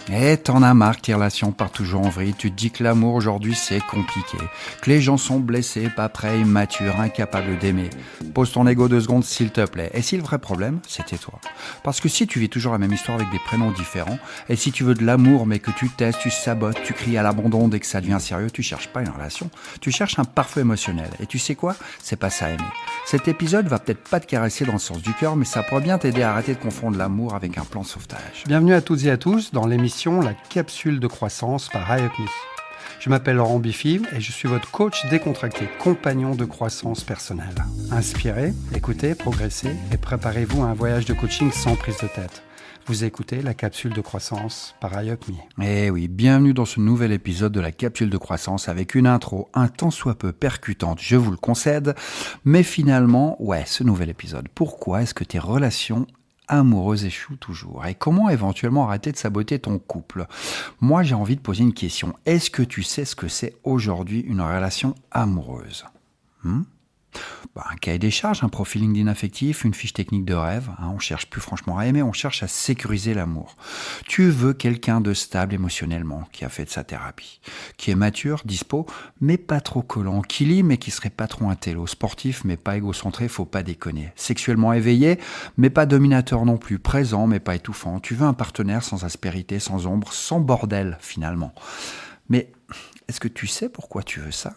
Et t'en as marre que tes relations partent toujours en vrille, tu te dis que l'amour aujourd'hui c'est compliqué, que les gens sont blessés, pas prêts, immatures, incapables d'aimer. Pose ton ego 2 secondes s'il te plaît. Et si le vrai problème, c'était toi. Parce que si tu vis toujours la même histoire avec des prénoms différents, et si tu veux de l'amour mais que tu testes, tu sabotes, tu cries à l'abandon dès que ça devient sérieux, tu cherches pas une relation, tu cherches un parfait émotionnel. Et tu sais quoi ? C'est pas ça aimer. Cet épisode va peut-être pas te caresser dans le sens du cœur, mais ça pourrait bien t'aider à arrêter de confondre l'amour avec un plan de sauvetage. Bienvenue à toutes et à tous dans l'émission La capsule de croissance par iUpMe. Je m'appelle Laurent Biffy et je suis votre coach décontracté, compagnon de croissance personnelle. Inspirez, écoutez, progressez et préparez-vous à un voyage de coaching sans prise de tête. Vous écoutez La capsule de croissance par iUpMe. Eh oui, bienvenue dans ce nouvel épisode de la capsule de croissance avec une intro un tant soit peu percutante, je vous le concède. Mais finalement, ce nouvel épisode, pourquoi est-ce que tes relations amoureuses échouent toujours? Et comment éventuellement arrêter de saboter ton couple? Moi, j'ai envie de poser une question. Est-ce que tu sais ce que c'est aujourd'hui une relation amoureuse? Un cahier des charges, un profil LinkedIn affectif, une fiche technique de rêve. On cherche plus franchement à aimer, on cherche à sécuriser l'amour. Tu veux quelqu'un de stable émotionnellement, qui a fait de sa thérapie, qui est mature, dispo, mais pas trop collant, qui lit mais qui serait pas trop intello, sportif mais pas égocentré, faut pas déconner, sexuellement éveillé mais pas dominateur non plus, présent mais pas étouffant. Tu veux un partenaire sans aspérité, sans ombre, sans bordel finalement. Mais est-ce que tu sais pourquoi tu veux ça?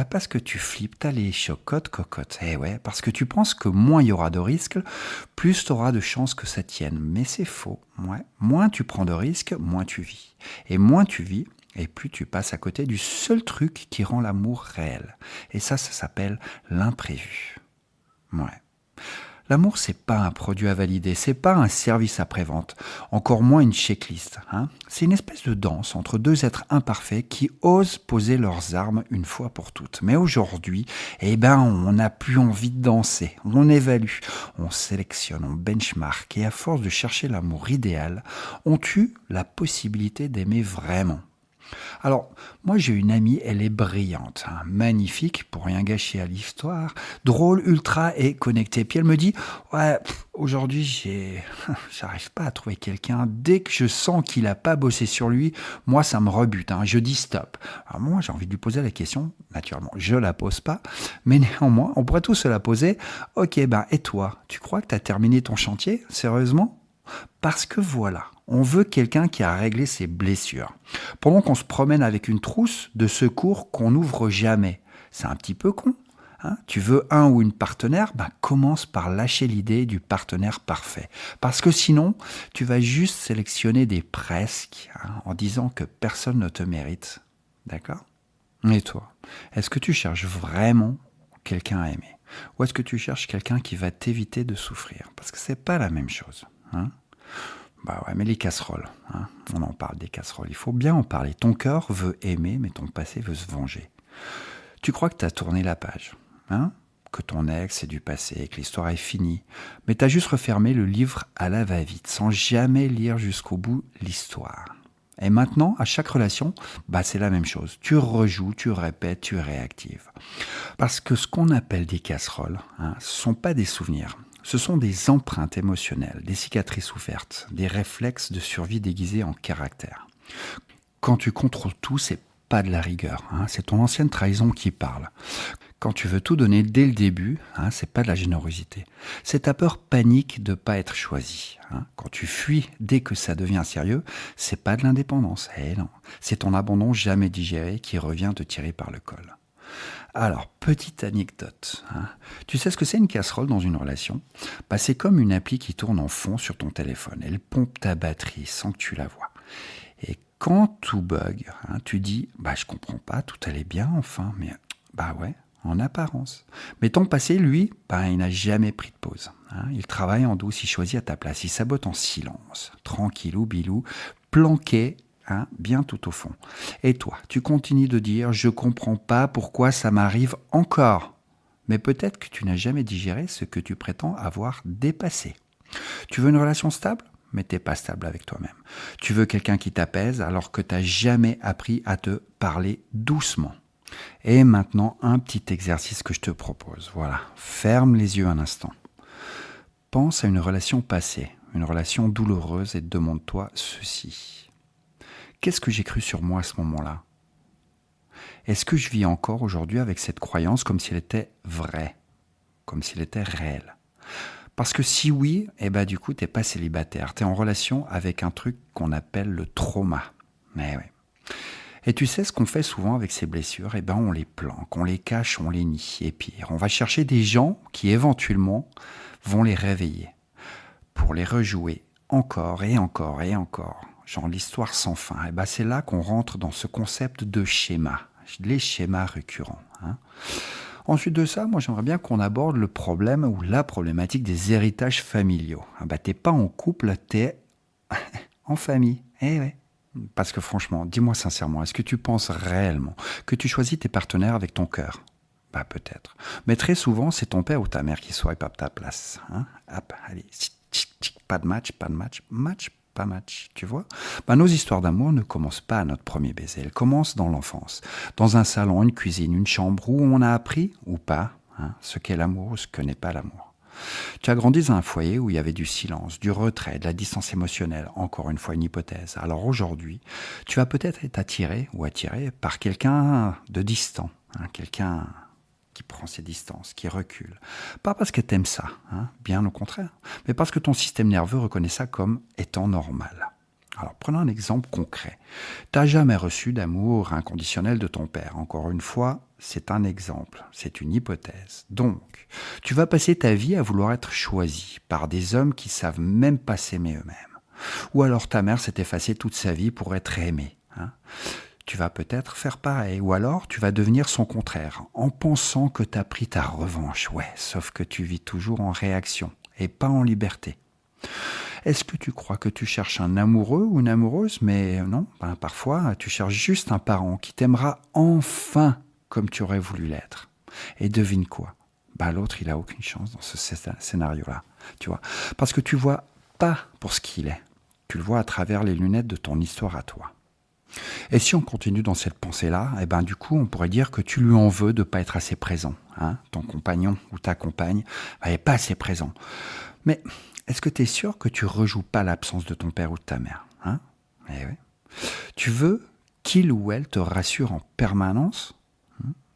Parce que tu flippes, t'as les chocottes cocottes. Parce que tu penses que moins il y aura de risques, plus tu auras de chances que ça tienne. Mais c'est faux. Moins tu prends de risques, moins tu vis. Et moins tu vis, et plus tu passes à côté du seul truc qui rend l'amour réel. Et ça s'appelle l'imprévu. L'amour, c'est pas un produit à valider, c'est pas un service après-vente, encore moins une checklist. C'est une espèce de danse entre deux êtres imparfaits qui osent poser leurs armes une fois pour toutes. Mais aujourd'hui, on n'a plus envie de danser. On évalue, on sélectionne, on benchmark, et à force de chercher l'amour idéal, on tue la possibilité d'aimer vraiment. Alors, moi j'ai une amie, elle est brillante, magnifique, pour rien gâcher à l'histoire, drôle, ultra et connectée. Puis elle me dit, aujourd'hui j'arrive pas à trouver quelqu'un, dès que je sens qu'il n'a pas bossé sur lui, moi ça me rebute, je dis stop. Alors moi j'ai envie de lui poser la question, naturellement je la pose pas, mais néanmoins on pourrait tous se la poser, ok et toi, tu crois que tu as terminé ton chantier, sérieusement ? Parce que voilà, on veut quelqu'un qui a réglé ses blessures. Pendant qu'on se promène avec une trousse de secours qu'on n'ouvre jamais. C'est un petit peu con. Tu veux un ou une partenaire, commence par lâcher l'idée du partenaire parfait. Parce que sinon, tu vas juste sélectionner des presque en disant que personne ne te mérite. D'accord ? Et toi, est-ce que tu cherches vraiment quelqu'un à aimer ? Ou est-ce que tu cherches quelqu'un qui va t'éviter de souffrir ? Parce que c'est pas la même chose. Mais les casseroles, on en parle des casseroles, il faut bien en parler. Ton cœur veut aimer, mais ton passé veut se venger. Tu crois que tu as tourné la page, que ton ex est du passé, que l'histoire est finie, mais tu as juste refermé le livre à la va-vite, sans jamais lire jusqu'au bout l'histoire. Et maintenant, à chaque relation, c'est la même chose. Tu rejoues, tu répètes, tu réactives. Parce que ce qu'on appelle des casseroles, ce ne sont pas des souvenirs. Ce sont des empreintes émotionnelles, des cicatrices ouvertes, des réflexes de survie déguisés en caractère. Quand tu contrôles tout, c'est pas de la rigueur, c'est ton ancienne trahison qui parle. Quand tu veux tout donner dès le début, c'est pas de la générosité. C'est ta peur panique de pas être choisi. Quand tu fuis dès que ça devient sérieux, c'est pas de l'indépendance. Non, c'est ton abandon jamais digéré qui revient te tirer par le col. Alors, petite anecdote. Tu sais ce que c'est une casserole dans une relation ? C'est comme une appli qui tourne en fond sur ton téléphone. Elle pompe ta batterie sans que tu la vois. Et quand tout bug, tu dis « je comprends pas, tout allait bien enfin, mais en apparence ». Mais ton passé, lui, il n'a jamais pris de pause. Il travaille en douce, il choisit à ta place, il sabote en silence, tranquillou, bilou, planqué, bien tout au fond. Et toi, tu continues de dire « je comprends pas pourquoi ça m'arrive encore ». Mais peut-être que tu n'as jamais digéré ce que tu prétends avoir dépassé. Tu veux une relation stable ? Mais t'es pas stable avec toi-même. Tu veux quelqu'un qui t'apaise alors que t'as jamais appris à te parler doucement. Et maintenant, un petit exercice que je te propose. Voilà, ferme les yeux un instant. Pense à une relation passée, une relation douloureuse et demande-toi ceci. Qu'est-ce que j'ai cru sur moi à ce moment-là ? Est-ce que je vis encore aujourd'hui avec cette croyance comme si elle était vraie, comme si elle était réelle ? Parce que si oui, du coup, t'es pas célibataire. T'es en relation avec un truc qu'on appelle le trauma. Mais oui. Et tu sais ce qu'on fait souvent avec ces blessures ? On les planque, on les cache, on les nie. Et pire, on va chercher des gens qui éventuellement vont les réveiller pour les rejouer encore et encore et encore. Genre l'histoire sans fin. C'est là qu'on rentre dans ce concept de schéma. Les schémas récurrents. Ensuite de ça, moi j'aimerais bien qu'on aborde le problème ou la problématique des héritages familiaux. T'es pas en couple, t'es en famille. Ouais. Parce que franchement, dis-moi sincèrement, est-ce que tu penses réellement que tu choisis tes partenaires avec ton cœur ? Peut-être. Mais très souvent, c'est ton père ou ta mère qui swipe à ta place. Hop, allez, pas de match, pas match, tu vois ? Nos histoires d'amour ne commencent pas à notre premier baiser, elles commencent dans l'enfance, dans un salon, une cuisine, une chambre où on a appris, ou pas, ce qu'est l'amour ou ce que n'est pas l'amour. Tu as grandi dans un foyer où il y avait du silence, du retrait, de la distance émotionnelle, encore une fois une hypothèse. Alors aujourd'hui, tu vas peut-être être attiré ou attiré par quelqu'un de distant, quelqu'un qui prend ses distances, qui recule. Pas parce que t'aimes ça, bien au contraire, mais parce que ton système nerveux reconnaît ça comme étant normal. Alors prenons un exemple concret. T'as jamais reçu d'amour inconditionnel de ton père. Encore une fois, c'est un exemple, c'est une hypothèse. Donc, tu vas passer ta vie à vouloir être choisi par des hommes qui savent même pas s'aimer eux-mêmes. Ou alors ta mère s'est effacée toute sa vie pour être aimée. Tu vas peut-être faire pareil, ou alors tu vas devenir son contraire, en pensant que tu as pris ta revanche. Ouais, sauf que tu vis toujours en réaction, et pas en liberté. Est-ce que tu crois que tu cherches un amoureux ou une amoureuse ? Mais non, parfois tu cherches juste un parent qui t'aimera enfin comme tu aurais voulu l'être. Et devine quoi ? L'autre, il a aucune chance dans ce scénario-là, tu vois. Parce que tu vois pas pour ce qu'il est. Tu le vois à travers les lunettes de ton histoire à toi. Et si on continue dans cette pensée-là, du coup, on pourrait dire que tu lui en veux de ne pas être assez présent. Ton compagnon ou ta compagne n'est pas assez présent. Mais est-ce que tu es sûr que tu rejoues pas l'absence de ton père ou de ta mère ? Oui. Tu veux qu'il ou elle te rassure en permanence ?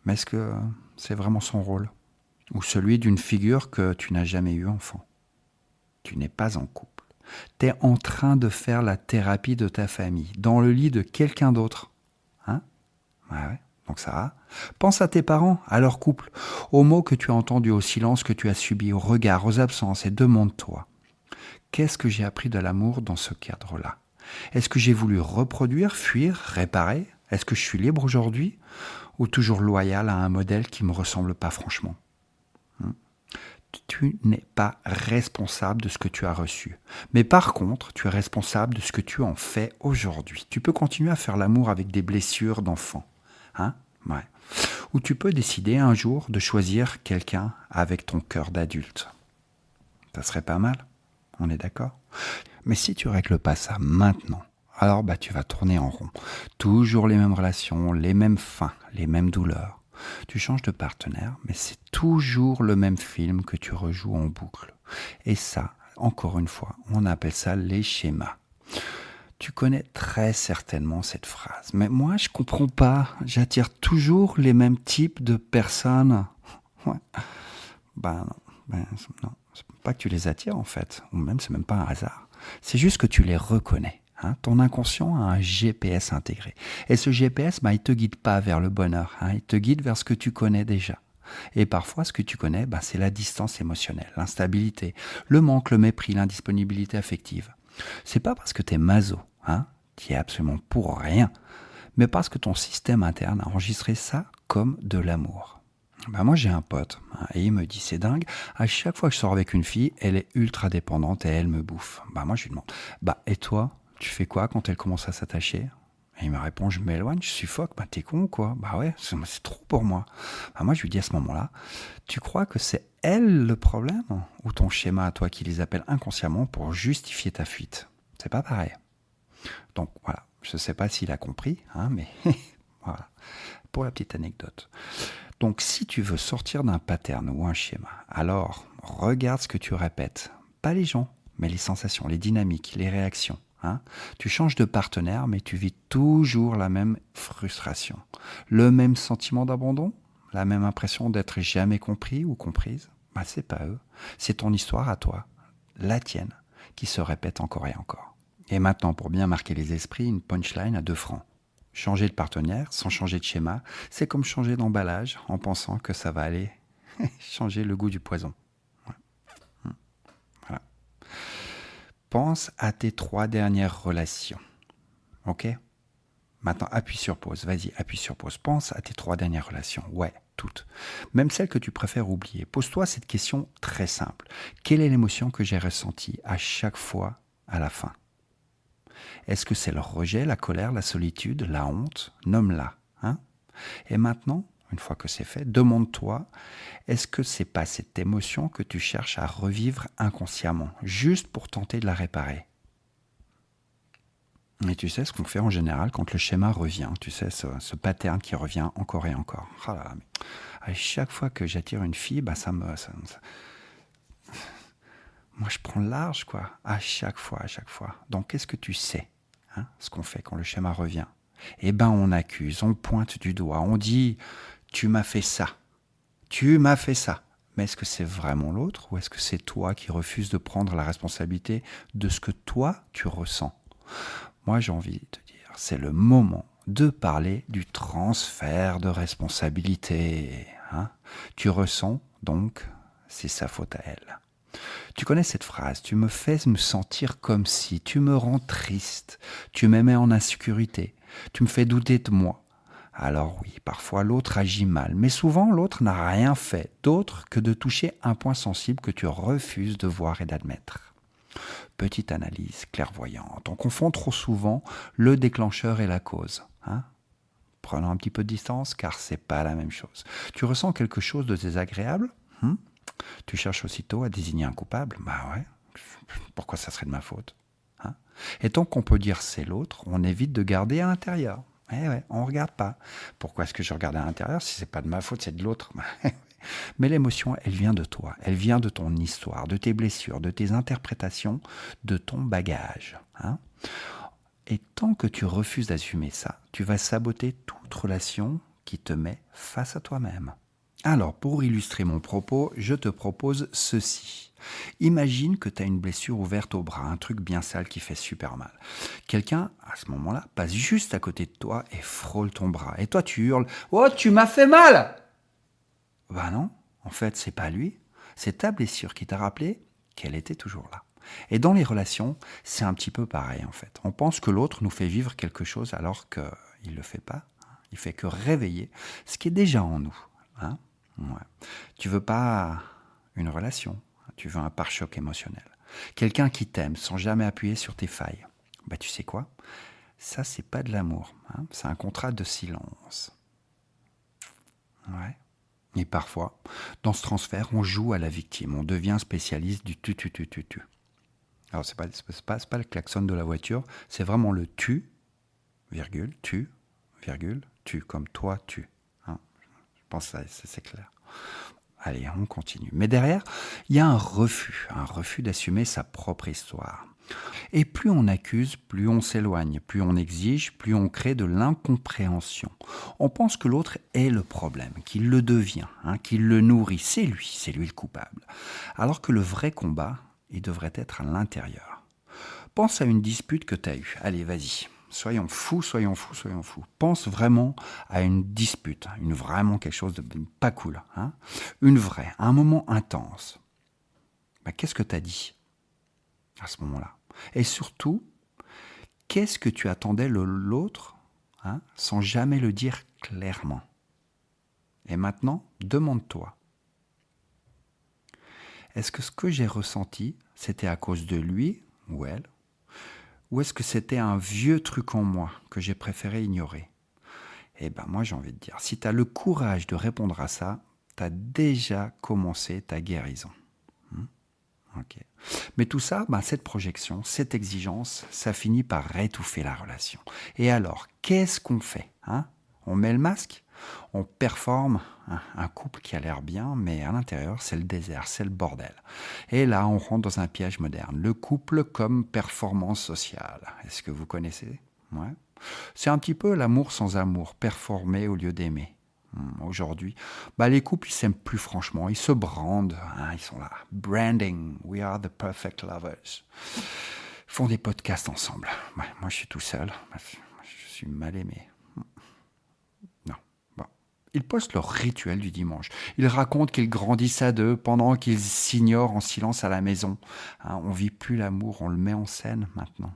Mais est-ce que c'est vraiment son rôle ? Ou celui d'une figure que tu n'as jamais eu enfant ? Tu n'es pas en couple. Tu es en train de faire la thérapie de ta famille, dans le lit de quelqu'un d'autre. Ouais. Donc ça va. Pense à tes parents, à leur couple, aux mots que tu as entendus, au silence que tu as subi, aux regards, aux absences, et demande-toi, qu'est-ce que j'ai appris de l'amour dans ce cadre-là ? Est-ce que j'ai voulu reproduire, fuir, réparer ? Est-ce que je suis libre aujourd'hui ? Ou toujours loyal à un modèle qui ne me ressemble pas franchement ? Tu n'es pas responsable de ce que tu as reçu. Mais par contre, tu es responsable de ce que tu en fais aujourd'hui. Tu peux continuer à faire l'amour avec des blessures d'enfant. Ouais. Ou tu peux décider un jour de choisir quelqu'un avec ton cœur d'adulte. Ça serait pas mal, on est d'accord ? Mais si tu règles pas ça maintenant, alors tu vas tourner en rond. Toujours les mêmes relations, les mêmes fins, les mêmes douleurs. Tu changes de partenaire, mais c'est toujours le même film que tu rejoues en boucle. Et ça, encore une fois, on appelle ça les schémas. Tu connais très certainement cette phrase. Mais moi, je comprends pas. J'attire toujours les mêmes types de personnes. Ouais. Non. C'est pas que tu les attires, en fait. Ou même, c'est même pas un hasard. C'est juste que tu les reconnais. Ton inconscient a un GPS intégré. Et ce GPS, il te guide pas vers le bonheur. Il te guide vers ce que tu connais déjà. Et parfois, ce que tu connais, c'est la distance émotionnelle, l'instabilité, le manque, le mépris, l'indisponibilité affective. C'est pas parce que t'es maso, t'y es absolument pour rien, mais parce que ton système interne a enregistré ça comme de l'amour. Moi, j'ai un pote, et il me dit, c'est dingue, à chaque fois que je sors avec une fille, elle est ultra dépendante et elle me bouffe. Moi, je lui demande, et toi, tu fais quoi quand elle commence à s'attacher ? Et il me répond, je m'éloigne, je suffoque, t'es con quoi ? Ouais, c'est trop pour moi. Moi, je lui dis à ce moment-là, tu crois que c'est elle le problème ? Ou ton schéma à toi qui les appelle inconsciemment pour justifier ta fuite ? C'est pas pareil. Donc voilà, je sais pas s'il a compris, mais voilà, pour la petite anecdote. Donc si tu veux sortir d'un pattern ou un schéma, alors regarde ce que tu répètes. Pas les gens, mais les sensations, les dynamiques, les réactions. Hein. Tu changes de partenaire, mais tu vis toujours la même frustration. Le même sentiment d'abandon, la même impression d'être jamais compris ou comprise. Bah, c'est pas eux, c'est ton histoire à toi, la tienne, qui se répète encore et encore. Et maintenant, pour bien marquer les esprits, une punchline à 2 francs. Changer de partenaire sans changer de schéma, c'est comme changer d'emballage en pensant que ça va aller changer le goût du poison. Voilà. Pense à tes 3 dernières relations. Ok ? Maintenant, appuie sur pause. Vas-y, appuie sur pause. Pense à tes 3 dernières relations. Ouais, toutes. Même celles que tu préfères oublier. Pose-toi cette question très simple. Quelle est l'émotion que j'ai ressentie à chaque fois à la fin ? Est-ce que c'est le rejet, la colère, la solitude, la honte ? Nomme-la. Hein ? Et maintenant, une fois que c'est fait, demande-toi, est-ce que c'est pas cette émotion que tu cherches à revivre inconsciemment, juste pour tenter de la réparer ? Et tu sais ce qu'on fait en général quand le schéma revient, tu sais, ce pattern qui revient encore et encore. Oh là là, mais à chaque fois que j'attire une fille, bah moi je prends le large, quoi, à chaque fois. Donc qu'est-ce que tu sais, hein, ce qu'on fait quand le schéma revient ? Eh ben on accuse, on pointe du doigt, on dit « tu m'as fait ça ». Mais est-ce que c'est vraiment l'autre ou est-ce que c'est toi qui refuses de prendre la responsabilité de ce que toi tu ressens ? Moi, j'ai envie de te dire, c'est le moment de parler du transfert de responsabilité. Hein ? Tu ressens, donc, c'est sa faute à elle. Tu connais cette phrase, tu me fais me sentir comme si, tu me rends triste, tu me mets en insécurité, tu me fais douter de moi. Alors oui, parfois l'autre agit mal, mais souvent l'autre n'a rien fait d'autre que de toucher un point sensible que tu refuses de voir et d'admettre. Petite analyse clairvoyante. On confond trop souvent le déclencheur et la cause. Hein ? Prenons un petit peu de distance car c'est pas la même chose. Tu ressens quelque chose de désagréable ? Tu cherches aussitôt à désigner un coupable ? Bah ouais, pourquoi ça serait de ma faute ? Hein ? Et tant qu'on peut dire c'est l'autre, on évite de garder à l'intérieur. Eh ouais, on ne regarde pas. Pourquoi est-ce que je regarde à l'intérieur si c'est pas de ma faute, c'est de l'autre ? Mais l'émotion, elle vient de toi, elle vient de ton histoire, de tes blessures, de tes interprétations, de ton bagage. Hein ? Et tant que tu refuses d'assumer ça, tu vas saboter toute relation qui te met face à toi-même. Alors, pour illustrer mon propos, je te propose ceci. Imagine que tu as une blessure ouverte au bras, un truc bien sale qui fait super mal. Quelqu'un, à ce moment-là, passe juste à côté de toi et frôle ton bras. Et toi, tu hurles « Oh, tu m'as fait mal !» Ben non, en fait, c'est pas lui. C'est ta blessure qui t'a rappelé qu'elle était toujours là. Et dans les relations, c'est un petit peu pareil, en fait. On pense que l'autre nous fait vivre quelque chose alors qu'il ne le fait pas. Il fait que réveiller ce qui est déjà en nous. Hein ? Ouais. Tu veux pas une relation, tu veux un pare-choc émotionnel. Quelqu'un qui t'aime sans jamais appuyer sur tes failles. Bah tu sais quoi ? Ça, c'est pas de l'amour. Hein ? C'est un contrat de silence. Ouais. Et parfois, dans ce transfert, on joue à la victime. On devient spécialiste du tu. Alors, c'est pas le klaxon de la voiture, c'est vraiment le tu, virgule, tu, comme toi, tu. Hein ? Je pense que c'est clair. Allez, on continue. Mais derrière, il y a un refus d'assumer sa propre histoire. Et plus on accuse, plus on s'éloigne, plus on exige, plus on crée de l'incompréhension. On pense que l'autre est le problème, qu'il le devient, qu'il le nourrit. C'est lui le coupable. Alors que le vrai combat, il devrait être à l'intérieur. Pense à une dispute que tu as eue. Allez, vas-y. Soyons fous. Pense vraiment à une dispute, vraiment quelque chose de pas cool. Une vraie, un moment intense. Qu'est-ce que tu as dit à ce moment-là ? Et surtout, qu'est-ce que tu attendais de l'autre sans jamais le dire clairement ? Et maintenant, demande-toi, est-ce que ce que j'ai ressenti, c'était à cause de lui ou elle ? Ou est-ce que c'était un vieux truc en moi que j'ai préféré ignorer ? Eh bien, moi, j'ai envie de dire, si tu as le courage de répondre à ça, tu as déjà commencé ta guérison. Okay. Mais tout ça, cette projection, cette exigence, ça finit par étouffer la relation. Et alors, qu'est-ce qu'on fait ? On met le masque ? On performe un couple qui a l'air bien, mais à l'intérieur, c'est le désert, c'est le bordel. Et là, on rentre dans un piège moderne. Le couple comme performance sociale. Est-ce que vous connaissez? Ouais. C'est un petit peu l'amour sans amour, performer au lieu d'aimer. Aujourd'hui, les couples, ils s'aiment plus franchement, ils se brandent, ils sont là. Branding, we are the perfect lovers. Ils font des podcasts ensemble. Moi, je suis tout seul, je suis mal aimé. Non. Bon. Ils postent leur rituel du dimanche. Ils racontent qu'ils grandissent à deux pendant qu'ils s'ignorent en silence à la maison. On vit plus l'amour, on le met en scène maintenant.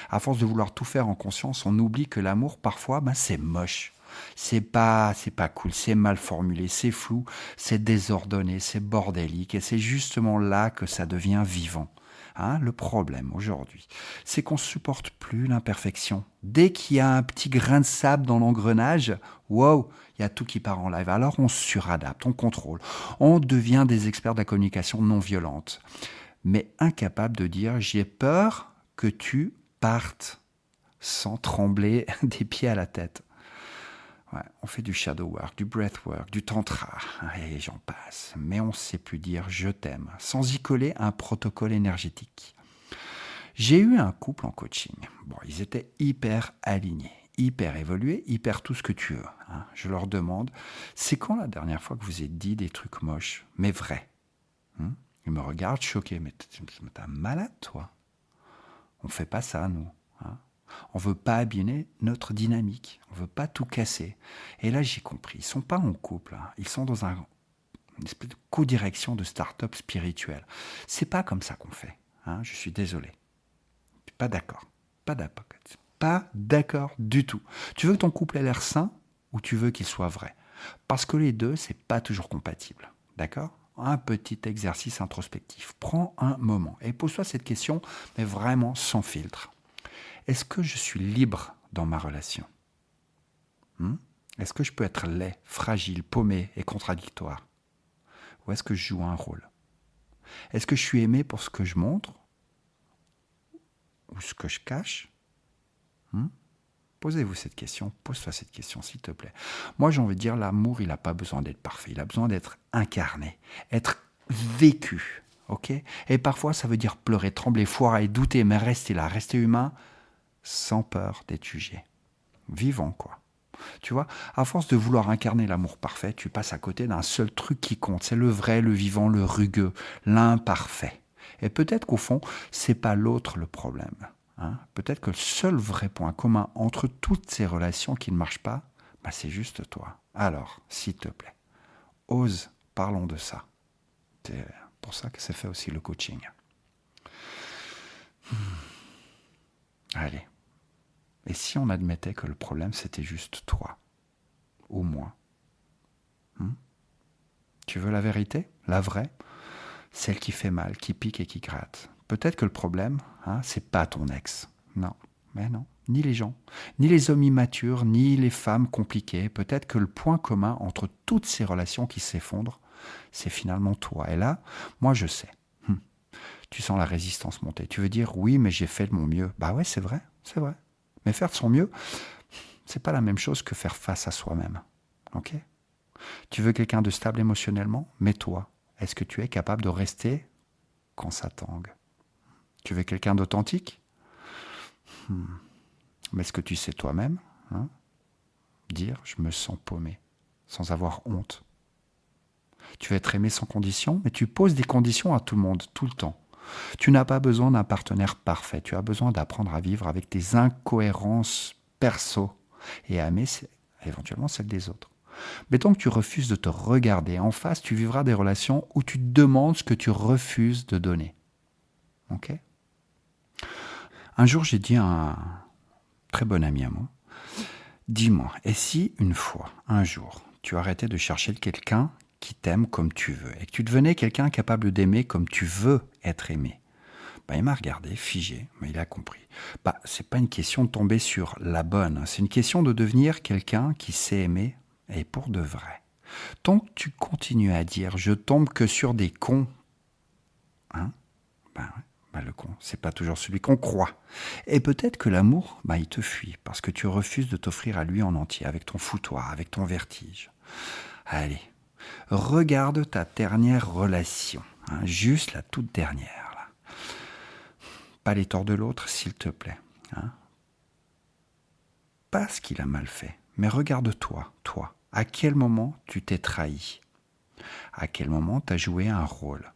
À force de vouloir tout faire en conscience, on oublie que l'amour, parfois, c'est moche. C'est pas cool, c'est mal formulé, c'est flou, c'est désordonné, c'est bordélique, et c'est justement là que ça devient vivant. Le problème aujourd'hui, c'est qu'on ne supporte plus l'imperfection. Dès qu'il y a un petit grain de sable dans l'engrenage, wow, il y a tout qui part en live. Alors on suradapte, on contrôle, on devient des experts de la communication non violente, mais incapable de dire j'ai peur que tu partes sans trembler des pieds à la tête. Ouais, on fait du shadow work, du breath work, du tantra, et j'en passe. Mais on ne sait plus dire je t'aime, sans y coller un protocole énergétique. J'ai eu un couple en coaching. Bon, ils étaient hyper alignés, hyper évolués, hyper tout ce que tu veux. Je leur demande, c'est quand la dernière fois que vous avez dit des trucs moches, mais vrais? Ils me regardent choqués, mais t'es malade toi? On ne fait pas ça, nous. On ne veut pas abîmer notre dynamique. On ne veut pas tout casser. Et là, j'ai compris. Ils ne sont pas en couple. Ils sont dans une espèce de co-direction de start-up spirituelle. C'est pas comme ça qu'on fait. Je suis désolé. Je suis pas d'accord. Pas d'accord du tout. Tu veux que ton couple ait l'air sain ou tu veux qu'il soit vrai? Parce que les deux, c'est pas toujours compatible. D'accord? Un petit exercice introspectif. Prends un moment et pose-toi cette question, mais vraiment sans filtre. Est-ce que je suis libre dans ma relation? Est-ce que je peux être laid, fragile, paumé et contradictoire? Ou est-ce que je joue un rôle? Est-ce que je suis aimé pour ce que je montre? Ou ce que je cache? Posez-vous cette question, pose-toi cette question s'il te plaît. Moi j'ai envie de dire, l'amour il n'a pas besoin d'être parfait, il a besoin d'être incarné, être vécu. Ok? Et parfois ça veut dire pleurer, trembler, foirer, douter, mais rester là, rester humain, sans peur d'être jugé. Vivant, quoi. Tu vois, à force de vouloir incarner l'amour parfait, tu passes à côté d'un seul truc qui compte. C'est le vrai, le vivant, le rugueux, l'imparfait. Et peut-être qu'au fond, c'est pas l'autre le problème. Peut-être que le seul vrai point commun entre toutes ces relations qui ne marchent pas, c'est juste toi. Alors, s'il te plaît, ose, parlons de ça. C'est pour ça que c'est fait aussi le coaching. Allez. Et si on admettait que le problème, c'était juste toi, ou moi? Tu veux la vérité? La vraie? Celle qui fait mal, qui pique et qui gratte. Peut-être que le problème, c'est pas ton ex. Non, mais non. Ni les gens, ni les hommes immatures, ni les femmes compliquées. Peut-être que le point commun entre toutes ces relations qui s'effondrent, c'est finalement toi. Et là, moi je sais. Tu sens la résistance monter. Tu veux dire, oui, mais j'ai fait de mon mieux. Bah ouais, c'est vrai. Mais faire de son mieux, c'est pas la même chose que faire face à soi-même. Ok? Tu veux quelqu'un de stable émotionnellement? Mais toi, est-ce que tu es capable de rester quand ça tangue? Tu veux quelqu'un d'authentique? Mais est-ce que tu sais toi-même dire je me sens paumé, sans avoir honte? Tu veux être aimé sans condition, mais tu poses des conditions à tout le monde, tout le temps. Tu n'as pas besoin d'un partenaire parfait, tu as besoin d'apprendre à vivre avec tes incohérences perso et à aimer éventuellement celles des autres. Mais tant que tu refuses de te regarder en face, tu vivras des relations où tu demandes ce que tu refuses de donner. Ok? Un jour, j'ai dit à un très bon ami à moi, dis-moi, et si une fois, un jour, tu arrêtais de chercher quelqu'un qui t'aime comme tu veux et que tu devenais quelqu'un capable d'aimer comme tu veux être aimé? Il m'a regardé, figé, mais il a compris. C'est pas une question de tomber sur la bonne, c'est une question de devenir quelqu'un qui sait aimer et pour de vrai. Tant que tu continues à dire je tombe que sur des cons, C'est pas toujours celui qu'on croit. Et peut-être que l'amour, il te fuit parce que tu refuses de t'offrir à lui en entier, avec ton foutoir, avec ton vertige. Allez, regarde ta dernière relation, juste la toute dernière. Là. Pas les torts de l'autre, s'il te plaît. Pas ce qu'il a mal fait, mais regarde-toi, toi. À quel moment tu t'es trahi? À quel moment tu as joué un rôle?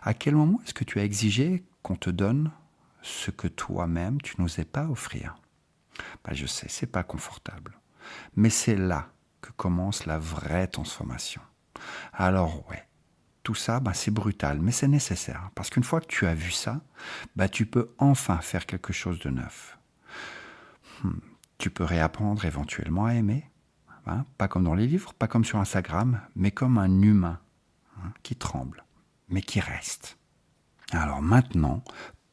À quel moment est-ce que tu as exigé qu'on te donne ce que toi-même tu n'osais pas offrir? Je sais, c'est pas confortable. Mais c'est là que commence la vraie transformation. Alors ouais, tout ça, c'est brutal, mais c'est nécessaire. Parce qu'une fois que tu as vu ça, tu peux enfin faire quelque chose de neuf. Tu peux réapprendre éventuellement à aimer. Pas comme dans les livres, pas comme sur Instagram, mais comme un humain qui tremble, mais qui reste. Alors maintenant,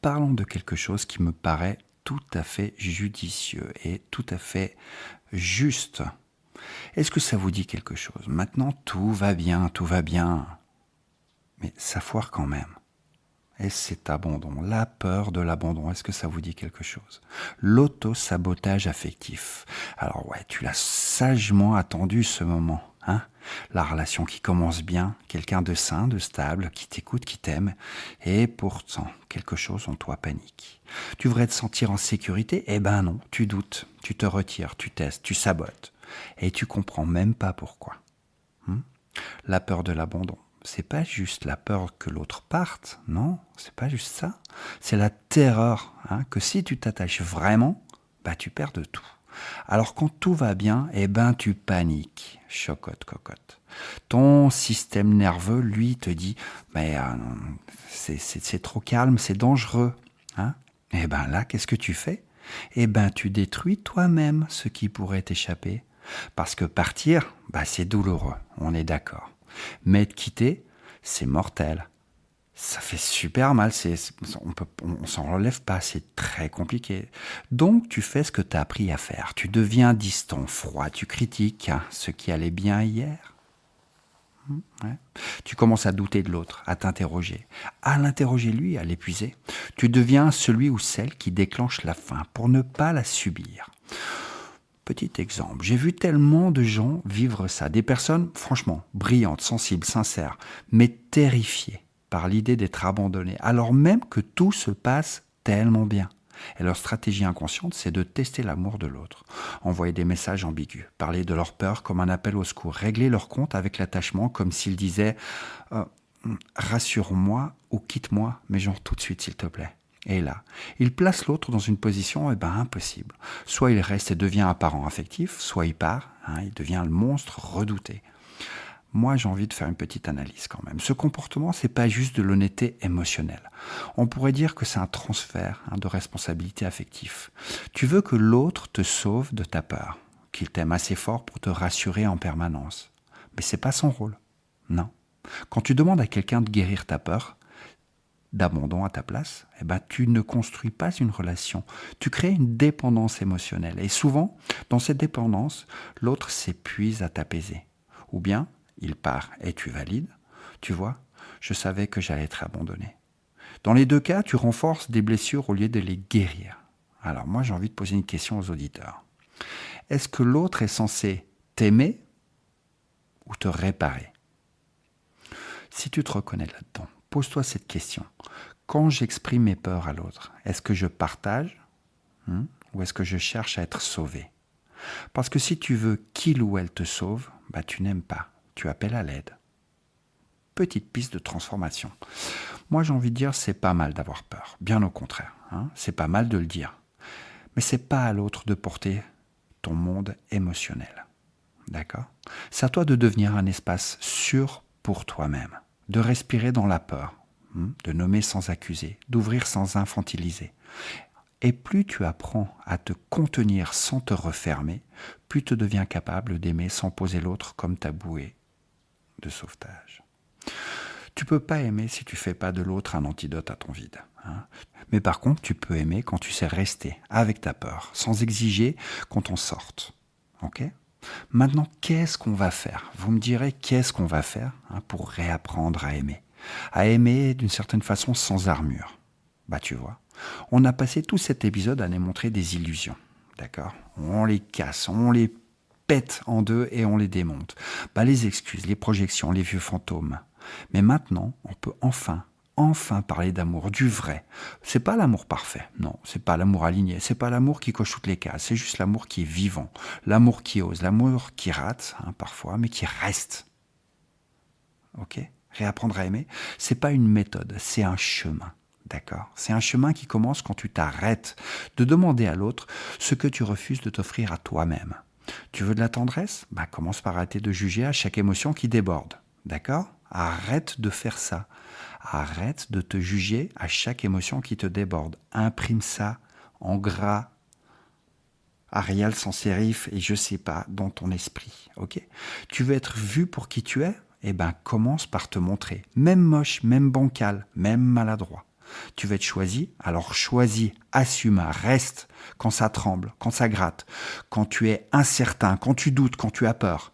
parlons de quelque chose qui me paraît tout à fait judicieux et tout à fait juste. Est-ce que ça vous dit quelque chose? Maintenant, tout va bien, mais ça foire quand même. Et cet abandon, la peur de l'abandon, est-ce que ça vous dit quelque chose? L'auto-sabotage affectif. Alors ouais, tu l'as sagement attendu ce moment. La relation qui commence bien, quelqu'un de sain, de stable, qui t'écoute, qui t'aime, et pourtant, quelque chose en toi panique. Tu devrais te sentir en sécurité, non, tu doutes, tu te retires, tu testes, tu sabotes, et tu comprends même pas pourquoi. La peur de l'abandon. C'est pas juste la peur que l'autre parte, non, c'est pas juste ça. C'est la terreur que si tu t'attaches vraiment, tu perds de tout. Alors quand tout va bien, tu paniques, chocotte, cocotte. Ton système nerveux, lui, te dit, c'est trop calme, c'est dangereux. Là, qu'est-ce que tu fais? Tu détruis toi-même ce qui pourrait t'échapper. Parce que partir, c'est douloureux, on est d'accord. Mais te quitter, c'est mortel. Ça fait super mal, on s'en relève pas, c'est très compliqué. Donc tu fais ce que tu as appris à faire. Tu deviens distant, froid, tu critiques ce qui allait bien hier. Ouais. Tu commences à douter de l'autre, à t'interroger. À l'interroger lui, à l'épuiser. Tu deviens celui ou celle qui déclenche la faim pour ne pas la subir. Petit exemple, j'ai vu tellement de gens vivre ça. Des personnes, franchement, brillantes, sensibles, sincères, mais terrifiées par l'idée d'être abandonnées, alors même que tout se passe tellement bien. Et leur stratégie inconsciente, c'est de tester l'amour de l'autre. Envoyer des messages ambigus, parler de leur peur comme un appel au secours, régler leur compte avec l'attachement comme s'ils disaient « rassure-moi ou quitte-moi, mais genre tout de suite s'il te plaît ». Et là, il place l'autre dans une position impossible. Soit il reste et devient un parent affectif, soit il part, il devient le monstre redouté. Moi, j'ai envie de faire une petite analyse quand même. Ce comportement, c'est pas juste de l'honnêteté émotionnelle. On pourrait dire que c'est un transfert de responsabilité affective. Tu veux que l'autre te sauve de ta peur, qu'il t'aime assez fort pour te rassurer en permanence. Mais c'est pas son rôle. Non. Quand tu demandes à quelqu'un de guérir ta peur, d'abandon à ta place, tu ne construis pas une relation. Tu crées une dépendance émotionnelle. Et souvent, dans cette dépendance, l'autre s'épuise à t'apaiser. Ou bien, il part et tu valides. Tu vois, je savais que j'allais être abandonné. Dans les deux cas, tu renforces des blessures au lieu de les guérir. Alors moi, j'ai envie de poser une question aux auditeurs. Est-ce que l'autre est censé t'aimer ou te réparer? Si tu te reconnais là-dedans, pose-toi cette question. Quand j'exprime mes peurs à l'autre, est-ce que je partage ou est-ce que je cherche à être sauvé? Parce que si tu veux qu'il ou elle te sauve, tu n'aimes pas, tu appelles à l'aide. Petite piste de transformation. Moi j'ai envie de dire c'est pas mal d'avoir peur, bien au contraire, c'est pas mal de le dire. Mais c'est pas à l'autre de porter ton monde émotionnel. D'accord? C'est à toi de devenir un espace sûr pour toi-même. De respirer dans la peur, de nommer sans accuser, d'ouvrir sans infantiliser. Et plus tu apprends à te contenir sans te refermer, plus tu deviens capable d'aimer sans poser l'autre comme ta bouée de sauvetage. Tu peux pas aimer si tu fais pas de l'autre un antidote à ton vide. Mais par contre, tu peux aimer quand tu sais rester avec ta peur, sans exiger qu'on t'en sorte. Ok ? Maintenant, qu'est-ce qu'on va faire? Vous me direz qu'est-ce qu'on va faire pour réapprendre à aimer? À aimer d'une certaine façon sans armure. Bah tu vois, on a passé tout cet épisode à démontrer des illusions, d'accord? On les casse, on les pète en deux et on les démonte. Bah les excuses, les projections, les vieux fantômes. Mais maintenant, on peut enfin parler d'amour, du vrai. C'est pas l'amour parfait, non, c'est pas l'amour aligné, c'est pas l'amour qui coche toutes les cases, c'est juste l'amour qui est vivant, l'amour qui ose, l'amour qui rate, parfois, mais qui reste. Ok? Réapprendre à aimer, c'est pas une méthode, c'est un chemin. D'accord? C'est un chemin qui commence quand tu t'arrêtes de demander à l'autre ce que tu refuses de t'offrir à toi-même. Tu veux de la tendresse? Bah, commence par arrêter de juger à chaque émotion qui déborde. D'accord? Arrête de faire ça. Arrête de te juger à chaque émotion qui te déborde. Imprime ça en gras, Arial sans sérif et je sais pas, dans ton esprit. Ok? Tu veux être vu pour qui tu es? Eh ben, commence par te montrer. Même moche, même bancal, même maladroit. Tu veux être choisi? Alors choisis, assume, reste quand ça tremble, quand ça gratte, quand tu es incertain, quand tu doutes, quand tu as peur,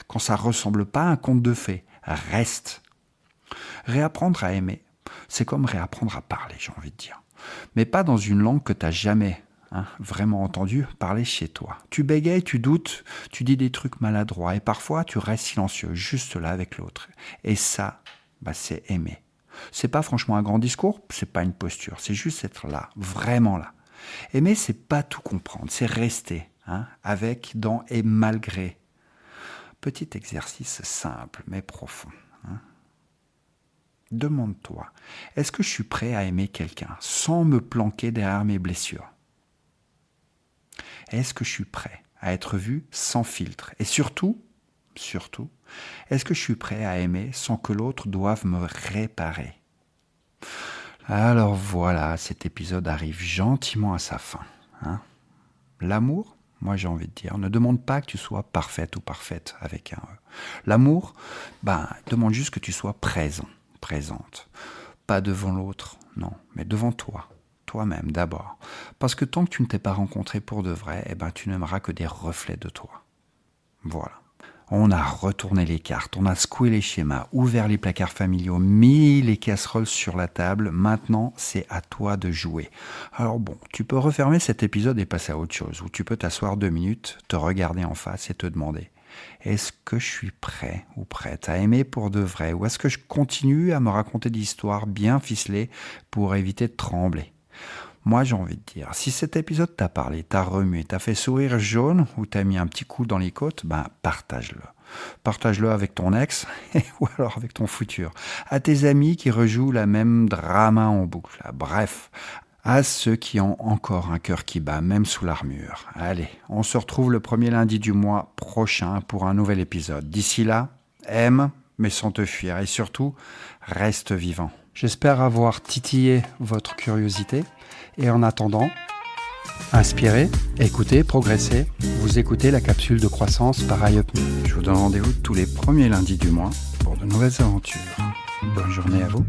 quand ça ressemble pas à un conte de fées. Reste. Réapprendre à aimer, c'est comme réapprendre à parler, j'ai envie de dire. Mais pas dans une langue que tu n'as jamais vraiment entendu parler chez toi. Tu bégayes, tu doutes, tu dis des trucs maladroits et parfois tu restes silencieux, juste là avec l'autre. Et ça, c'est aimer. C'est pas franchement un grand discours, c'est pas une posture, c'est juste être là, vraiment là. Aimer, c'est pas tout comprendre, c'est rester, avec, dans et malgré. Petit exercice simple mais profond. Demande-toi, est-ce que je suis prêt à aimer quelqu'un sans me planquer derrière mes blessures? Est-ce que je suis prêt à être vu sans filtre? Et surtout, est-ce que je suis prêt à aimer sans que l'autre doive me réparer? Alors voilà, cet épisode arrive gentiment à sa fin. L'amour, moi j'ai envie de dire, ne demande pas que tu sois parfaite ou parfaite avec un E. L'amour, demande juste que tu sois présente. Pas devant l'autre, non, mais devant toi. Toi-même d'abord. Parce que tant que tu ne t'es pas rencontré pour de vrai, tu n'aimeras que des reflets de toi. Voilà. On a retourné les cartes, on a secoué les schémas, ouvert les placards familiaux, mis les casseroles sur la table. Maintenant, c'est à toi de jouer. Alors bon, tu peux refermer cet épisode et passer à autre chose, ou tu peux t'asseoir 2 minutes, te regarder en face et te demander: est-ce que je suis prêt ou prête à aimer pour de vrai, ou est-ce que je continue à me raconter des histoires bien ficelées pour éviter de trembler? Moi, j'ai envie de dire, si cet épisode t'a parlé, t'a remué, t'a fait sourire jaune ou t'a mis un petit coup dans les côtes, partage-le. Partage-le avec ton ex ou alors avec ton futur. À tes amis qui rejouent la même drama en boucle. Bref, à ceux qui ont encore un cœur qui bat, même sous l'armure. Allez, on se retrouve le premier lundi du mois prochain pour un nouvel épisode. D'ici là, aime, mais sans te fuir. Et surtout, reste vivant. J'espère avoir titillé votre curiosité. Et en attendant, inspirez, écoutez, progressez. Vous écoutez la capsule de croissance par iUpMe. Je vous donne rendez-vous tous les premiers lundis du mois pour de nouvelles aventures. Bonne journée à vous.